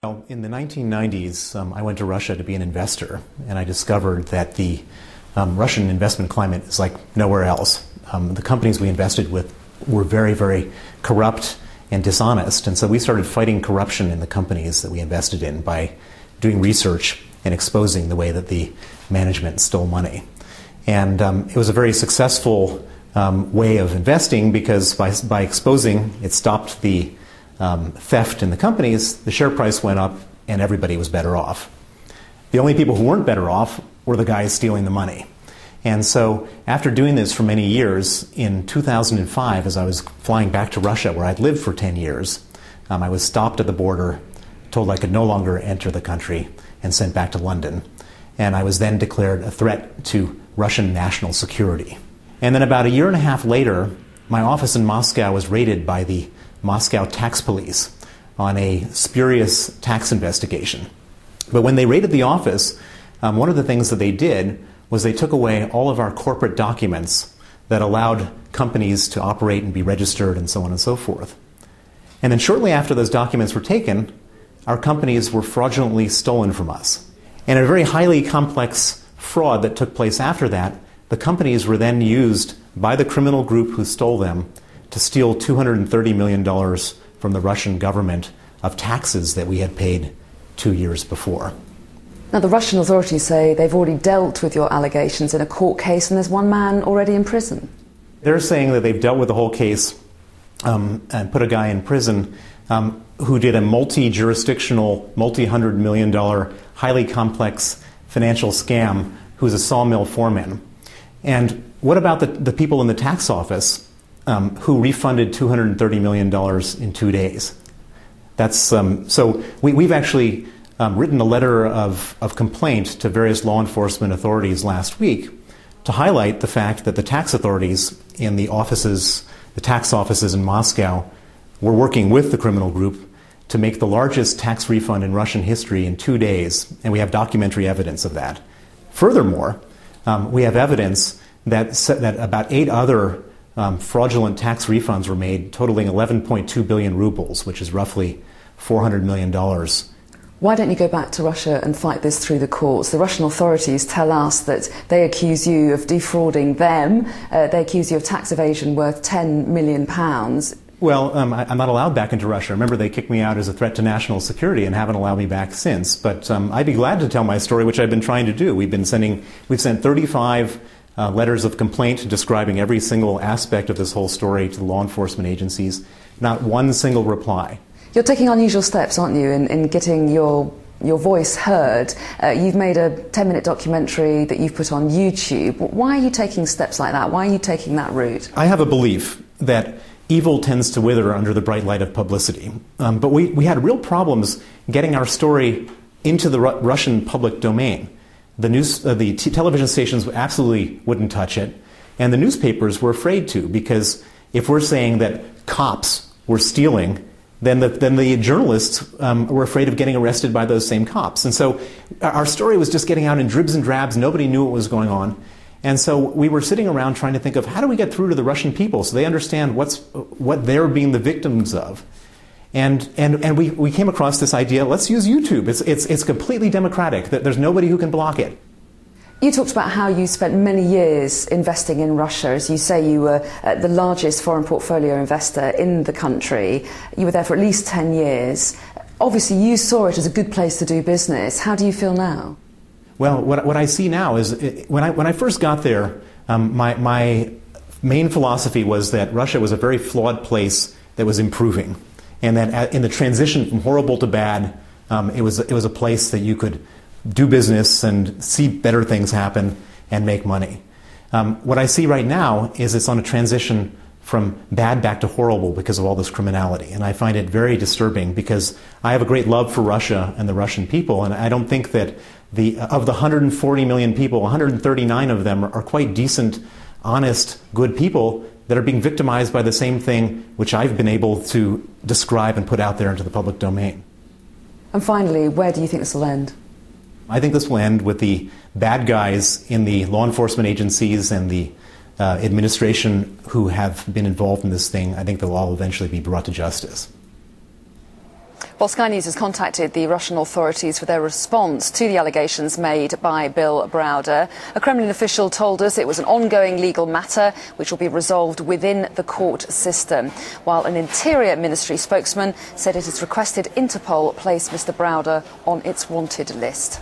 Well, in the 1990s, I went to Russia to be an investor, and I discovered that the Russian investment climate is like nowhere else. The companies we invested with were very, very corrupt and dishonest, and so we started fighting corruption in the companies that we invested in by doing research and exposing the way that the management stole money. And it was a very successful way of investing because by exposing, it stopped the theft in the companies, the share price went up, and everybody was better off. The only people who weren't better off were the guys stealing the money. And so after doing this for many years, in 2005, as I was flying back to Russia, where I'd lived for 10 years, I was stopped at the border, told I could no longer enter the country, and sent back to London. And I was then declared a threat to Russian national security. And then about a year and a half later, my office in Moscow was raided by the Moscow tax police on a spurious tax investigation. But when they raided the office, one of the things that they did was they took away all of our corporate documents that allowed companies to operate and be registered and so on and so forth. And then shortly after those documents were taken, our companies were fraudulently stolen from us. And a very highly complex fraud that took place after that, the companies were then used by the criminal group who stole them to steal $230 million from the Russian government of taxes that we had paid 2 years before. Now, the Russian authorities say they've already dealt with your allegations in a court case, and there's one man already in prison. They're saying that they've dealt with the whole case and put a guy in prison who did a multi-jurisdictional, multi-hundred million dollar, highly complex financial scam, who's a sawmill foreman. And what about the people in the tax office who refunded $230 million in 2 days? That's so we've actually written a letter of complaint to various law enforcement authorities last week to highlight the fact that the tax authorities in the offices, the tax offices in Moscow, were working with the criminal group to make the largest tax refund in Russian history in 2 days, and we have documentary evidence of that. Furthermore, we have evidence that about 8 other fraudulent tax refunds were made, totaling 11.2 billion rubles, which is roughly $400 million. Why don't you go back to Russia and fight this through the courts? The Russian authorities tell us that they accuse you of defrauding them. They accuse you of tax evasion worth £10 million. Well, I'm not allowed back into Russia. Remember, they kicked me out as a threat to national security and haven't allowed me back since. But I'd be glad to tell my story, which I've been trying to do. We've sent 35 letters of complaint describing every single aspect of this whole story to the law enforcement agencies. Not one single reply. You're taking unusual steps, aren't you, in getting your voice heard. You've made a 10-minute documentary that you've put on YouTube. Why are you taking steps like that? Why are you taking that route? I have a belief that evil tends to wither under the bright light of publicity. But we had real problems getting our story into the Russian public domain. The television stations absolutely wouldn't touch it, and the newspapers were afraid to, because if we're saying that cops were stealing, then the journalists were afraid of getting arrested by those same cops. And so our story was just getting out in dribs and drabs. Nobody knew what was going on. And so we were sitting around trying to think of how do we get through to the Russian people so they understand what they're being the victims of. And we came across this idea, let's use YouTube. It's completely democratic. There's nobody who can block it. You talked about how you spent many years investing in Russia. As you say, you were the largest foreign portfolio investor in the country. You were there for at least 10 years. Obviously, you saw it as a good place to do business. How do you feel now? Well, what I see now is, when I first got there, my main philosophy was that Russia was a very flawed place that was improving, and that in the transition from horrible to bad, it was a place that you could do business and see better things happen and make money. What I see right now is it's on a transition from bad back to horrible because of all this criminality. And I find it very disturbing because I have a great love for Russia and the Russian people, and I don't think that of the 140 million people, 139 of them are quite decent, honest, good people that are being victimized by the same thing which I've been able to describe and put out there into the public domain. And finally, where do you think this will end? I think this will end with the bad guys in the law enforcement agencies and the administration who have been involved in this thing. I think they'll all eventually be brought to justice. Well, Sky News has contacted the Russian authorities for their response to the allegations made by Bill Browder. A Kremlin official told us it was an ongoing legal matter which will be resolved within the court system, while an Interior Ministry spokesman said it has requested Interpol place Mr. Browder on its wanted list.